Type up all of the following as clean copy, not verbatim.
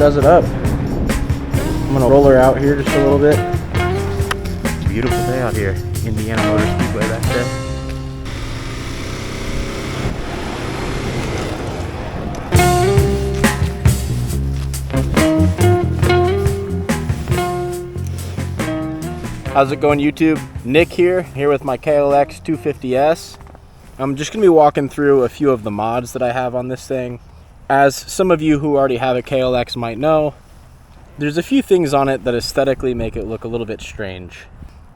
does it up. I'm gonna roll her out here just a little bit. Beautiful day out here. Indiana Motor Speedway, that's it. How's it going, YouTube? Nick here with my KLX250s. I'm just gonna be walking through a few of the mods that I have on this thing. As some of you who already have a KLX might know, there's a few things on it that aesthetically make it look a little bit strange.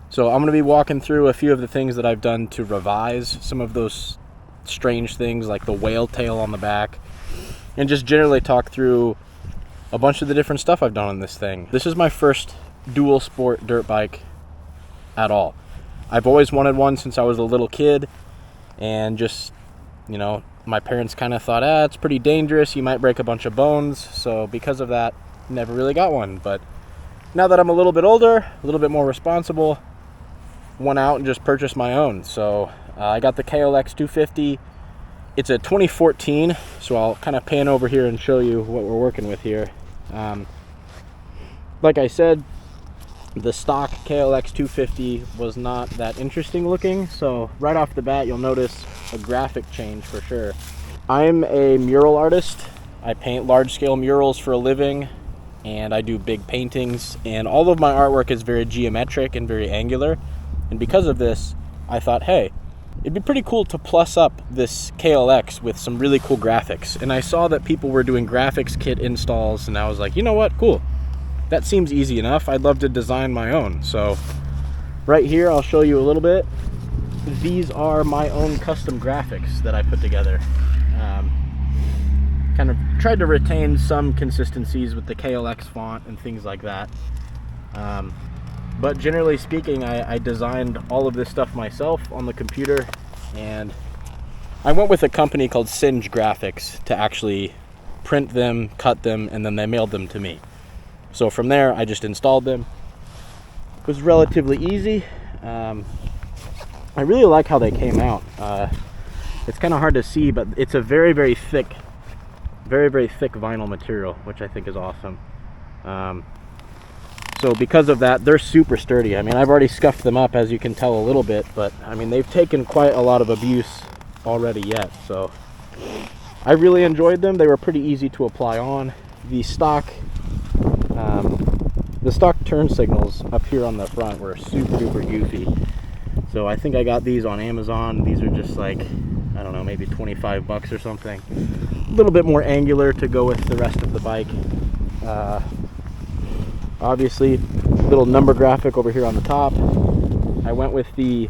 So I'm gonna be walking through a few of the things that I've done to revise some of those strange things, like the whale tail on the back, and just generally talk through a bunch of the different stuff I've done on this thing. This is my first dual sport dirt bike at all. I've always wanted one since I was a little kid, and just, you know, my parents kind of thought, it's pretty dangerous, you might break a bunch of bones, so because of that, never really got one. But now that I'm a little bit older, a little bit more responsible, went out and just purchased my own. So I got the KLX250. It's a 2014, so I'll kind of pan over here and show you what we're working with here. Like I said, the stock KLX250 was not that interesting looking, so right off the bat you'll notice a graphic change for sure. I'm a mural artist. I paint large-scale murals for a living, and I do big paintings, and all of my artwork is very geometric and very angular. And because of this, I thought, hey, it'd be pretty cool to plus up this KLX with some really cool graphics. And I saw that people were doing graphics kit installs, and I was like, you know what, cool. That seems easy enough. I'd love to design my own. So right here, I'll show you a little bit. These are my own custom graphics that I put together. Kind of tried to retain some consistencies with the KLX font and things like that. But generally speaking, I designed all of this stuff myself on the computer, and I went with a company called Senge Graphics to actually print them, cut them, and then they mailed them to me. So from there, I just installed them. It was relatively easy. I really like how they came out. It's kind of hard to see, but it's a very, very thick vinyl material, which I think is awesome. So because of that, they're super sturdy. I mean, I've already scuffed them up, as you can tell a little bit, but I mean, they've taken quite a lot of abuse already yet. So I really enjoyed them. They were pretty easy to apply on. The stock turn signals up here on the front were super duper goofy. So I think I got these on Amazon. These are just like, I don't know, maybe 25 bucks or something. A little bit more angular to go with the rest of the bike. Obviously, little number graphic over here on the top. I went with the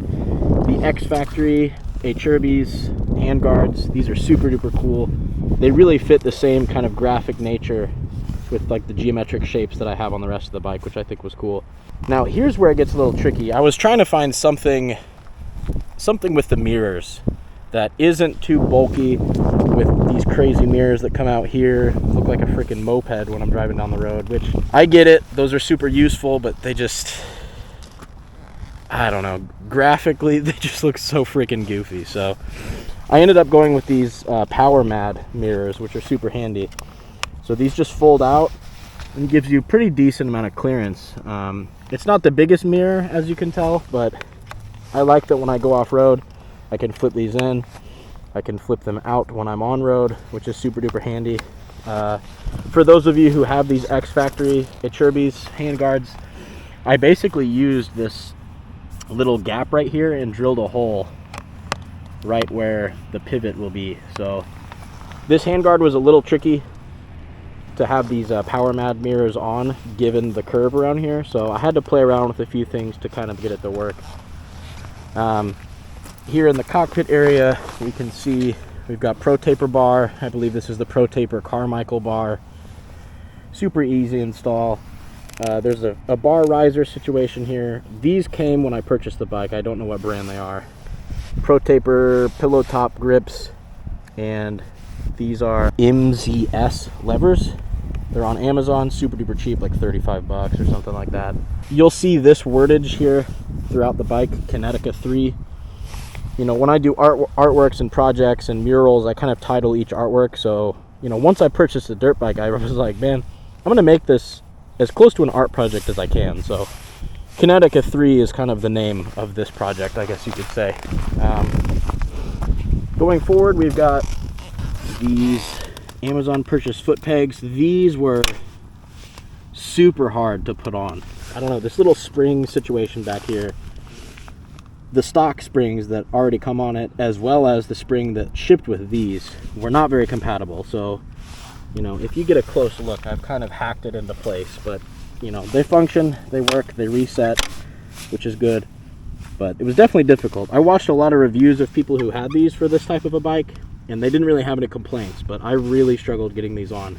X Factory Acerbis handguards. These are super duper cool. They really fit the same kind of graphic nature with like the geometric shapes that I have on the rest of the bike, which I think was cool. Now here's where it gets a little tricky. I was trying to find something with the mirrors that isn't too bulky, with these crazy mirrors that come out here, look like a freaking moped when I'm driving down the road, which I get it, those are super useful, but they just, I don't know, graphically they just look so freaking goofy. So I ended up going with these Powermadd mirrors, which are super handy. So these just fold out and gives you a pretty decent amount of clearance. It's not the biggest mirror, as you can tell, but I like that when I go off-road, I can flip these in. I can flip them out when I'm on road, which is super duper handy. For those of you who have these X Factory Acerbis handguards, I basically used this little gap right here and drilled a hole right where the pivot will be. So this handguard was a little tricky to have these Powermadd mirrors on, given the curve around here, so I had to play around with a few things to kind of get it to work. Here in the cockpit area, we can see we've got Pro Taper bar. I believe this is the Pro Taper Carmichael bar. Super easy install. There's a bar riser situation here. These came when I purchased the bike. I don't know what brand they are. Pro Taper pillow top grips, and these are MZS levers. They're on Amazon, super duper cheap, like 35 bucks or something like that. You'll see this wordage here throughout the bike, Kinetica 3. You know, when I do artworks and projects and murals, I kind of title each artwork. So, you know, once I purchased the dirt bike, I was like, man, I'm going to make this as close to an art project as I can. So Kinetica 3 is kind of the name of this project, I guess you could say. Going forward, we've got these Amazon purchased foot pegs. These were super hard to put on. I don't know, this little spring situation back here, the stock springs that already come on it, as well as the spring that shipped with these, were not very compatible. So, you know, if you get a close look, I've kind of hacked it into place, but you know, they function, they work, they reset, which is good. But it was definitely difficult. I watched a lot of reviews of people who had these for this type of a bike, and they didn't really have any complaints, but I really struggled getting these on.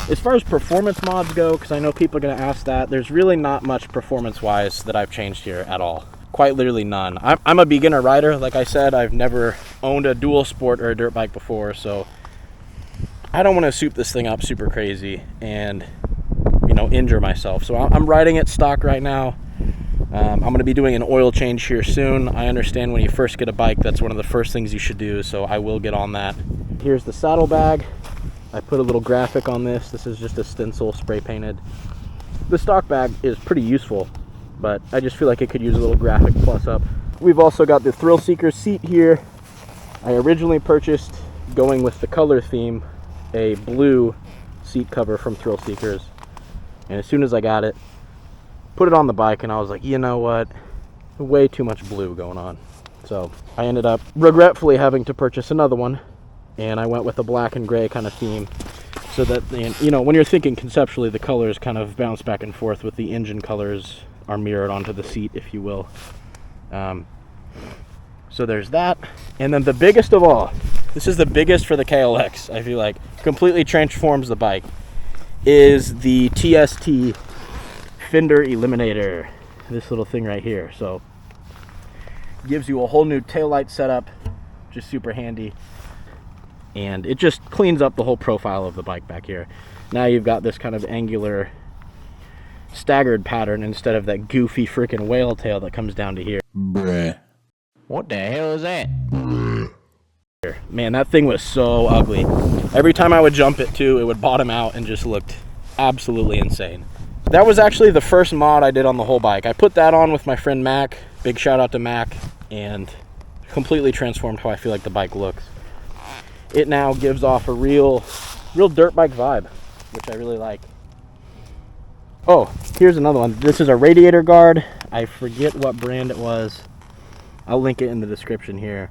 As far as performance mods go, because I know people are going to ask that, there's really not much performance-wise that I've changed here at all. Quite literally none. I'm a beginner rider. Like I said, I've never owned a dual sport or a dirt bike before, so I don't want to soup this thing up super crazy and, you know, injure myself. So I'm riding it stock right now. I'm going to be doing an oil change here soon. I understand when you first get a bike, that's one of the first things you should do, so I will get on that. Here's the saddlebag. I put a little graphic on this. This is just a stencil spray painted. The stock bag is pretty useful, but I just feel like it could use a little graphic plus up. We've also got the Thrill Seeker seat here. I originally purchased, going with the color theme, a blue seat cover from Thrill Seekers. And as soon as I got it, put it on the bike, and I was like, you know what? Way too much blue going on. So I ended up regretfully having to purchase another one, and I went with a black and gray kind of theme, so that, you know, when you're thinking conceptually, the colors kind of bounce back and forth with the engine colors are mirrored onto the seat, if you will. So there's that. And then the biggest of all, this is the biggest for the KLX, I feel like, completely transforms the bike, is the TST Fender Eliminator. This little thing right here. So gives you a whole new taillight setup, just super handy. And it just cleans up the whole profile of the bike back here. Now you've got this kind of angular staggered pattern instead of that goofy freaking whale tail that comes down to here. Bruh. What the hell is that? Man, that thing was so ugly. Every time I would jump it too, it would bottom out and just looked absolutely insane. That was actually the first mod I did on the whole bike. I put that on with my friend Mac. Big shout out to Mac. And completely transformed how I feel like the bike looks. It now gives off a real dirt bike vibe, which I really like. Oh, here's another one. This is a radiator guard. I forget what brand it was. I'll link it in the description here.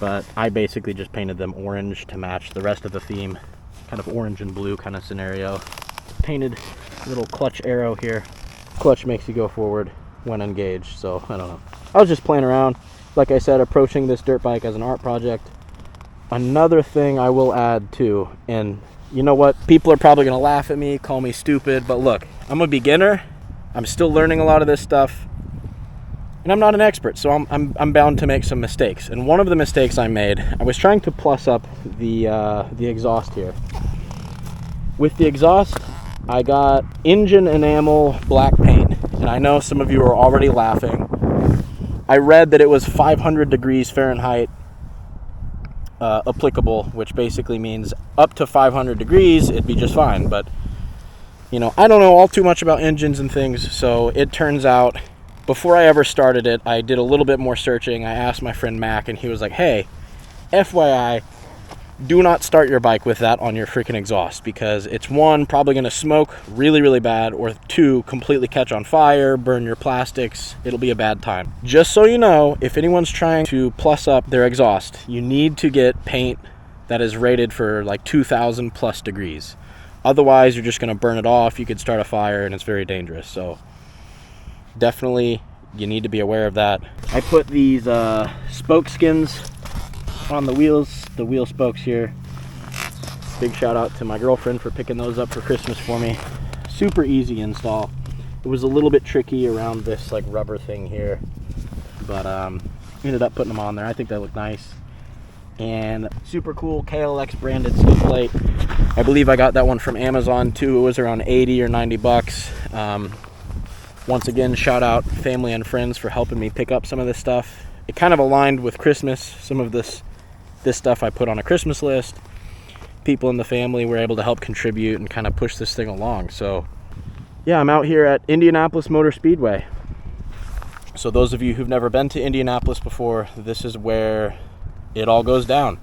But I basically just painted them orange to match the rest of the theme. Kind of orange and blue kind of scenario. Painted little clutch arrow here. Clutch makes you go forward when engaged, so I don't know. I was just playing around. Like I said, approaching this dirt bike as an art project. Another thing I will add too, and you know what? People are probably going to laugh at me, call me stupid, but look, I'm a beginner. I'm still learning a lot of this stuff. And I'm not an expert, so I'm bound to make some mistakes. And one of the mistakes I made, I was trying to plus up the exhaust here. With the exhaust, I got engine enamel black paint, and I know some of you are already laughing. I read that it was 500 degrees Fahrenheit applicable, which basically means up to 500 degrees, it'd be just fine. But, you know, I don't know all too much about engines and things, so it turns out, before I ever started it, I did a little bit more searching. I asked my friend Mac, and he was like, hey, FYI, do not start your bike with that on your freaking exhaust, because it's one, probably going to smoke really, really bad, or two, completely catch on fire, burn your plastics. It'll be a bad time. Just so you know, if anyone's trying to plus up their exhaust, you need to get paint that is rated for like 2,000 plus degrees. Otherwise, you're just going to burn it off. You could start a fire, and it's very dangerous. So definitely, you need to be aware of that. I put these spoke skins on the wheel spokes here. Big shout out to my girlfriend for picking those up for Christmas for me. Super easy install. It was a little bit tricky around this like rubber thing here, but ended up putting them on there. I think they look nice. And super cool KLX branded skid plate. I believe I got that one from Amazon too. It was around 80 or 90 bucks. Once again, shout out family and friends for helping me pick up some of this stuff. It kind of aligned with Christmas. Some of this stuff I put on a Christmas list. people in the family were able to help contribute and kind of push this thing along. So yeah, I'm out here at Indianapolis Motor Speedway. So those of you who've never been to Indianapolis before, this is where it all goes down.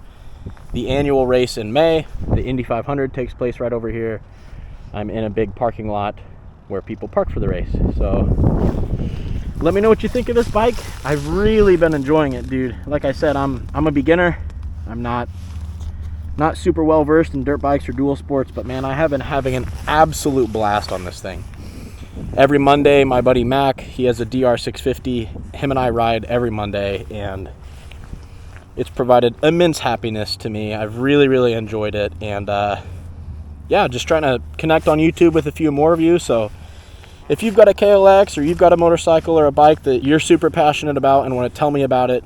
The annual race in May, the Indy 500, takes place right over here. I'm in a big parking lot where people park for the race. So let me know what you think of this bike. I've really been enjoying it, dude. Like I said, I'm a beginner. I'm not super well versed in dirt bikes or dual sports, but man, I have been having an absolute blast on this thing. Every Monday, my buddy Mac, he has a DR650. Him and I ride every Monday, and it's provided immense happiness to me. I've really enjoyed it, and yeah, just trying to connect on YouTube with a few more of you. So if you've got a KLX or you've got a motorcycle or a bike that you're super passionate about and want to tell me about it,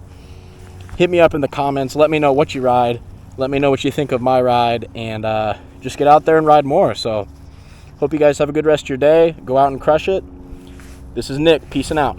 hit me up in the comments. Let me know what you ride. Let me know what you think of my ride, and just get out there and ride more. So hope you guys have a good rest of your day. Go out and crush it. This is Nick. Peace and out.